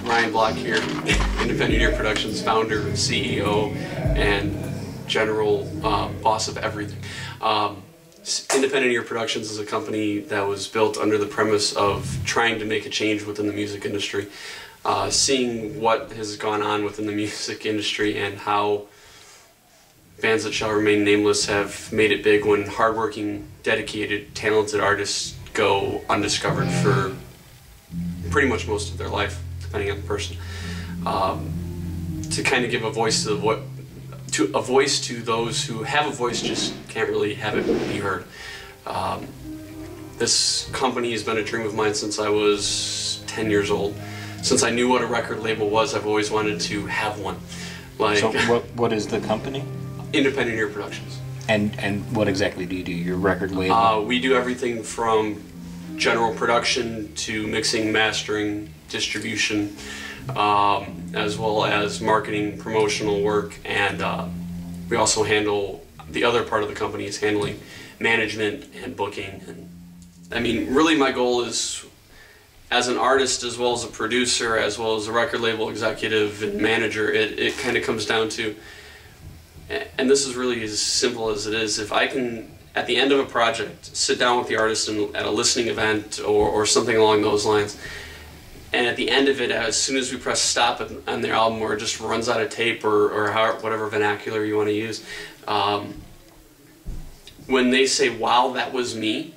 Ryan Block here, Independent Ear Productions founder, CEO, and general boss of everything. Independent Ear Productions is a company that was built under the premise of trying to make a change within the music industry, seeing what has gone on within the music industry and how bands that shall remain nameless have made it big when hardworking, dedicated, talented artists go undiscovered for pretty much most of their life, depending on the person. To kind of give a voice to those who have a voice, just can't really have it be heard. This company has been a dream of mine since I was 10 years old. Since I knew what a record label was, I've always wanted to have one. Like, so what is the company? Independent Ear Productions. And what exactly do you do? Your record label? We do everything from general production to mixing, mastering, distribution, as well as marketing, promotional work, and we also handle, the other part of the company is handling management and booking. And I mean, really my goal is, as an artist, as well as a producer, as well as a record label executive and manager, it kind of comes down to, and this is really as simple as it is, if I can, at the end of a project, sit down with the artist at a listening event or something along those lines, and at the end of it, as soon as we press stop on their album or it just runs out of tape or whatever vernacular you want to use, when they say, wow, that was me,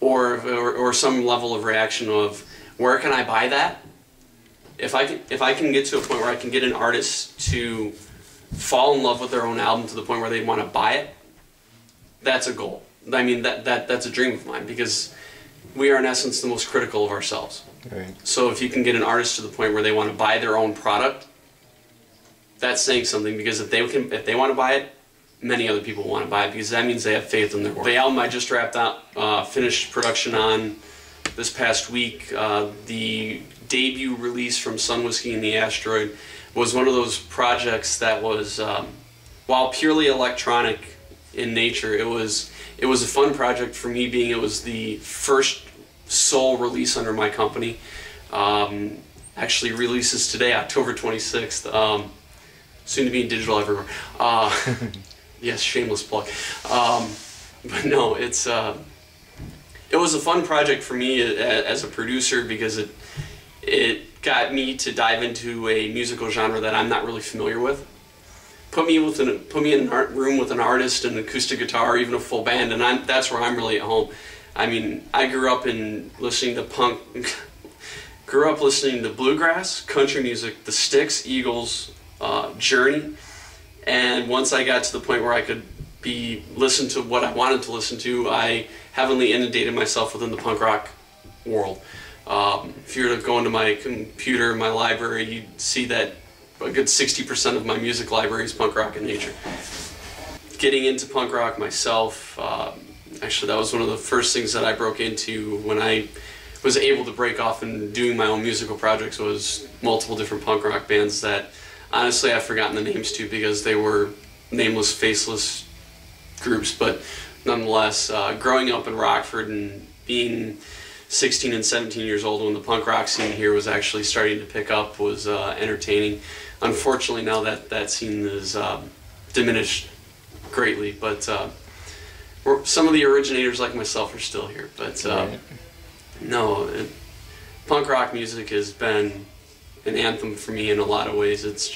or some level of reaction of, where can I buy that? If I can get to a point where I can get an artist to fall in love with their own album to the point where they want to buy it, that's a goal. I mean, that's a dream of mine, because we are in essence the most critical of ourselves. Right. So if you can get an artist to the point where they want to buy their own product, that's saying something, because if they want to buy it, many other people want to buy it, because that means they have faith in their work. The album I just wrapped up, finished production on this past week, the debut release from Sun Whiskey and the Asteroid, was one of those projects that was, while purely electronic in nature, it was a fun project for me, being it was the first sole release under my company. Actually releases today, October 26th, soon to be in digital everywhere. Yes, shameless plug. But no, it was a fun project for me as a producer, because it got me to dive into a musical genre that I'm not really familiar with. Put me in an art room with an artist, an acoustic guitar, or even a full band, and that's where I'm really at home. I mean, I grew up listening to punk, grew up listening to bluegrass, country music, the Styx, Eagles, Journey, and once I got to the point where I could listen to what I wanted to listen to, I heavily inundated myself within the punk rock world. If you were to go into my computer, my library, you'd see that a good 60% of my music library is punk rock in nature. Getting into punk rock myself, actually that was one of the first things that I broke into when I was able to break off and doing my own musical projects, was multiple different punk rock bands that honestly I've forgotten the names to, because they were nameless, faceless groups, but nonetheless, growing up in Rockford and being 16 and 17 years old when the punk rock scene here was actually starting to pick up was entertaining. Unfortunately, now that scene is diminished greatly, but some of the originators like myself are still here. But no, punk rock music has been an anthem for me in a lot of ways. It's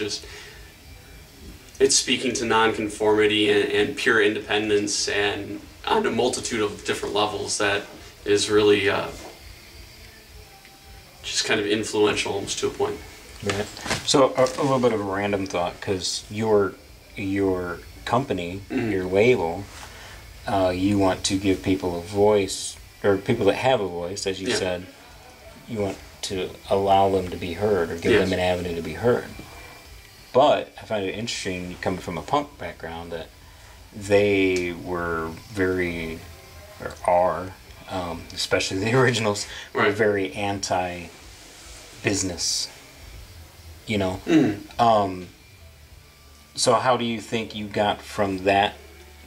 speaking to nonconformity and pure independence, and on a multitude of different levels, that is really just kind of influential almost to a point. Right. So a little bit of a random thought, because your company, your label, you want to give people a voice, or people that have a voice, as you said, you want to allow them to be heard, or give them an avenue to be heard. But I find it interesting, coming from a punk background, that they were very, or are, especially the originals, were very anti-business, you know? So how do you think you got from that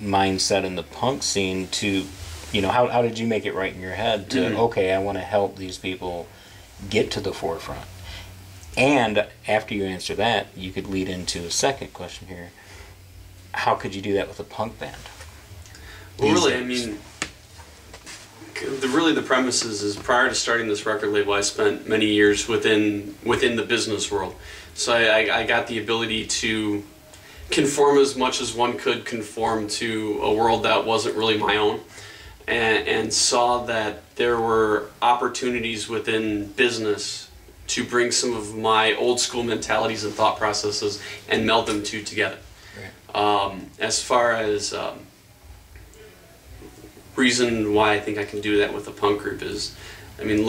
mindset in the punk scene to, you know, how did you make it right in your head to, okay, I want to help these people get to the forefront? And after you answer that, you could lead into a second question here. How could you do that with a punk band? Well, really, I mean, the premise is prior to starting this record label, I spent many years within the business world. So I got the ability to conform as much as one could conform to a world that wasn't really my own, and saw that there were opportunities within business to bring some of my old school mentalities and thought processes and meld them two together. Right. As far as reason why I think I can do that with a punk group is, I mean,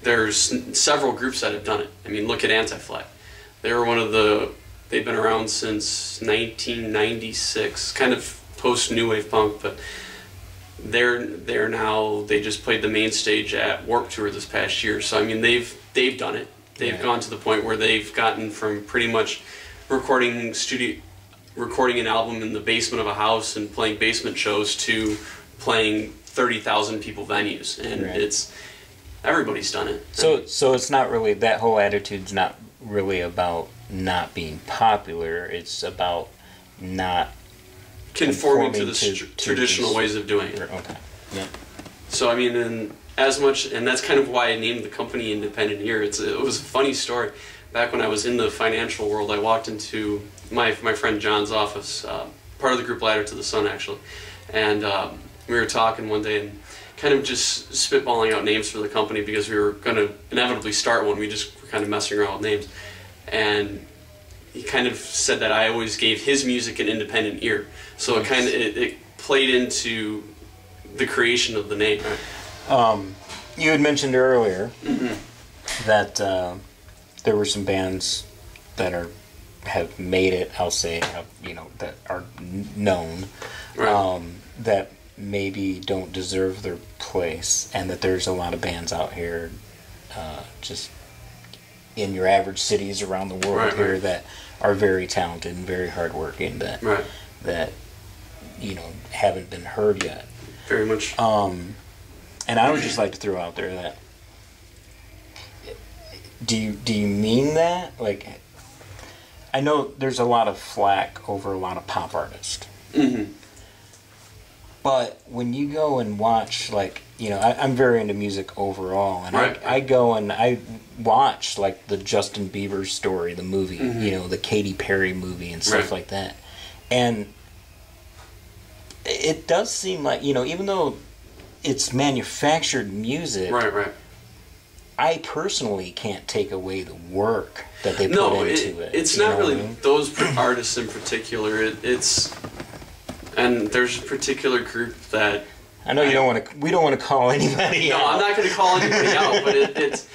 there's several groups that have done it. I mean, look at Anti-Flag. They were they've been around since 1996, kind of post new wave punk, but they're now, they just played the main stage at Warped Tour this past year. So I mean, they've done it. They've gone to the point where they've gotten from pretty much recording an album in the basement of a house and playing basement shows to playing 30,000 people venues, and everybody's done it. So it's not really, that whole attitude's not really about not being popular. It's about not conforming to the traditional ways of doing it. Okay. Yeah. So I mean, and that's kind of why I named the company Independent Ear. It was a funny story. Back when I was in the financial world, I walked into my friend John's office, part of the group Ladder to the Sun actually, and we were talking one day and kind of just spitballing out names for the company because we were going to inevitably start one. We just were kind of messing around with names, and he kind of said that I always gave his music an independent ear, so it kind of it played into the creation of the name. You had mentioned earlier that there were some bands that have made it, I'll say, that are known, that maybe don't deserve their place, and that there's a lot of bands out here, just in your average cities around the world that are very talented and very hardworking, that haven't been heard yet. Very much. And I would just like to throw out there that, do you mean that? Like, I know there's a lot of flack over a lot of pop artists. But when you go and watch, I'm very into music overall, and I go and I watch, the Justin Bieber story, the movie, the Katy Perry movie and stuff like that. And it does seem like, even though it's manufactured music, I personally can't take away the work that they put into it. It's not really those artists in particular. And there's a particular group that I know we don't want to call anybody out. No, I'm not going to call anybody out, but it's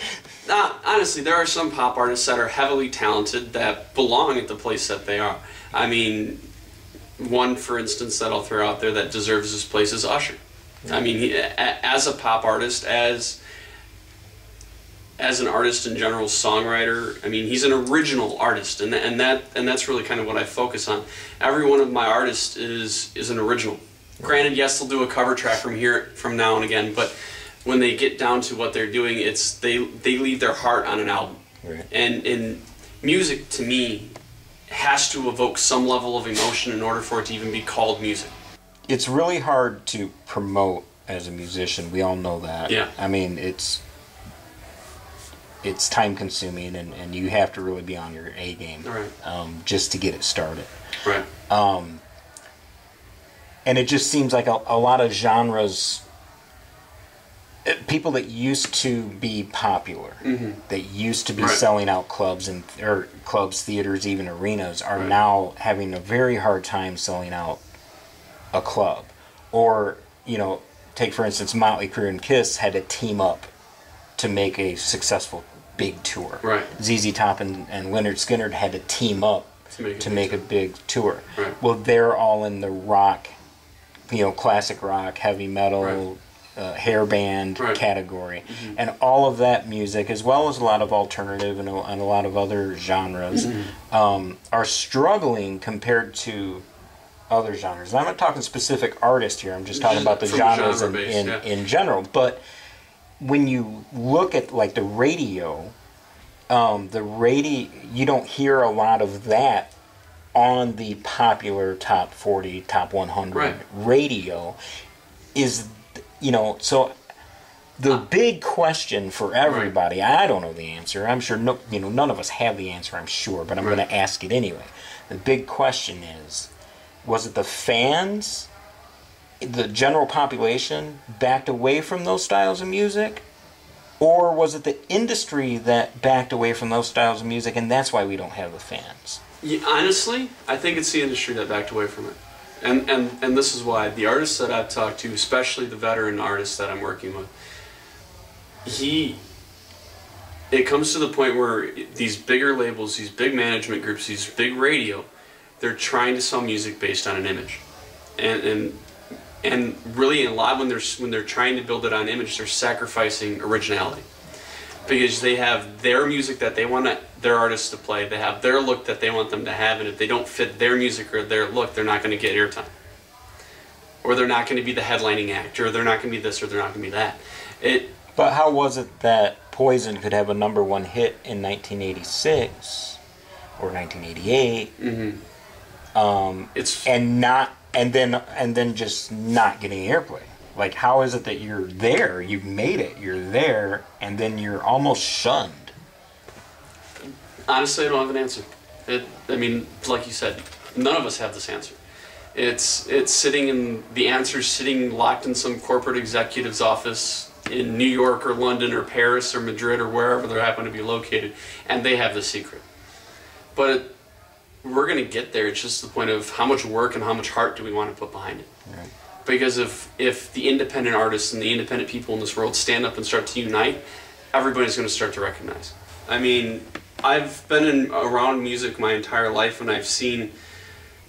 not, honestly, there are some pop artists that are heavily talented that belong at the place that they are. I mean, one, for instance, that I'll throw out there that deserves this place is Usher. I mean, as a pop artist, as an artist in general, songwriter, I mean, he's an original artist, and that's really kind of what I focus on. Every one of my artists is an original. Granted, yes, they'll do a cover track from now and again, but when they get down to what they're doing, they leave their heart on an album. And music, to me, has to evoke some level of emotion in order for it to even be called music. It's really hard to promote as a musician. We all know that. Yeah. I mean, it's time consuming, and you have to really be on your A game just to get it started. And it just seems like a lot of genres, people that used to be popular, that used to be selling out clubs or clubs, theaters, even arenas, are now having a very hard time selling out a club. Or, take for instance, Motley Crue and Kiss had to team up to make a successful big tour. ZZ Top and Lynyrd Skynyrd had to team up to make a big tour. Well, they're all in the rock, classic rock, heavy metal, hair band category. And all of that music, as well as a lot of alternative and a lot of other genres, are struggling compared to other genres. And I'm not talking specific artists here, I'm just talking about the genres in general. But when you look at the radio, the radio, you don't hear a lot of that on the popular top 40, top 100 Right. radio. Is, you know, so the big question for everybody, I don't know the answer. I'm sure none of us have the answer, I'm sure, but I'm going to ask it anyway. The big question is, was it the fans, the general population, backed away from those styles of music? Or was it the industry that backed away from those styles of music, and that's why we don't have the fans? Yeah, honestly, I think it's the industry that backed away from it. And this is why. The artists that I've talked to, especially the veteran artists that I'm working with, it comes to the point where these bigger labels, these big management groups, these big radio, they're trying to sell music based on an image. And really a lot when they're trying to build it on image, they're sacrificing originality. Because they have their music that they want their artists to play, they have their look that they want them to have, and if they don't fit their music or their look, they're not going to get airtime. Or they're not going to be the headlining act, or they're not going to be this, or they're not going to be that. But how was it that Poison could have a #1 hit in 1986 or 1988, and then just not getting airplay? Like, how is it that you're there, you've made it, you're there, and then you're almost shunned? Honestly, I don't have an answer. I mean, like you said, none of us have this answer. It's sitting in the answer's sitting locked in some corporate executive's office in New York or London or Paris or Madrid or wherever they happen to be located, and they have the secret. But we're going to get there. It's just the point of how much work and how much heart do we want to put behind it. Right. Because if the independent artists and the independent people in this world stand up and start to unite, everybody's going to start to recognize. I mean, I've been around music my entire life, and I've seen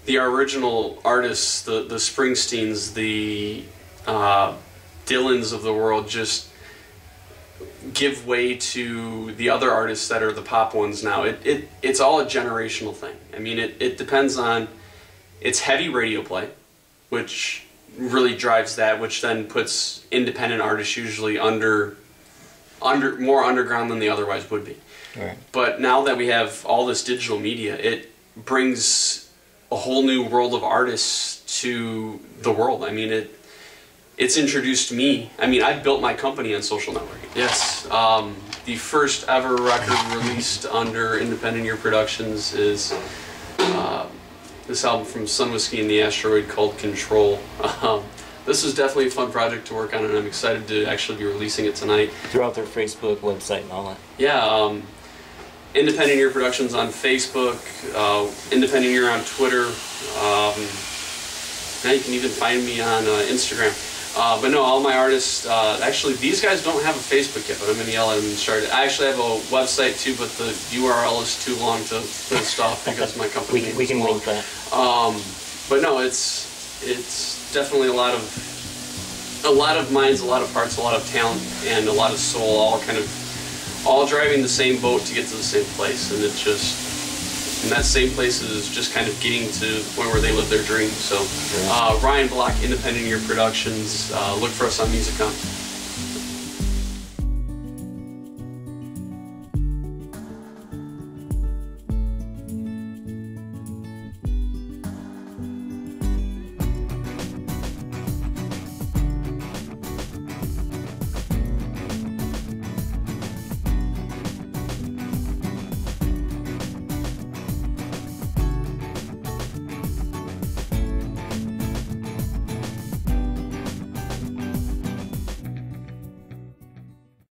the original artists, the Springsteens, the Dylans of the world, just give way to the other artists that are the pop ones now. It's all a generational thing. I mean, it depends on, it's heavy radio play, which really drives that, which then puts independent artists usually more underground than they otherwise would be. Right. But now that we have all this digital media, it brings a whole new world of artists to the world. I mean, it's introduced me. I mean, I've built my company on social networking. Yes. The first ever record released under Independent Year Productions is this album from Sun Whiskey and the Asteroid called Control. This is definitely a fun project to work on, and I'm excited to actually be releasing it tonight. Throughout their Facebook, website, and all that. Yeah. Independent Year Productions on Facebook, Independent Year on Twitter. Now you can even find me on Instagram. But no, all my artists, actually these guys don't have a Facebook yet, but I'm going to yell at them and start it. I actually have a website too, but the URL is too long to list off because my company name we is can long. link that. But no, it's definitely a lot of minds, a lot of hearts, a lot of talent, and a lot of soul, all driving the same boat to get to the same place, and and that same place is just kind of getting to the point where they live their dream. So, Ryan Block, Independent Year Productions, look for us on Musicon.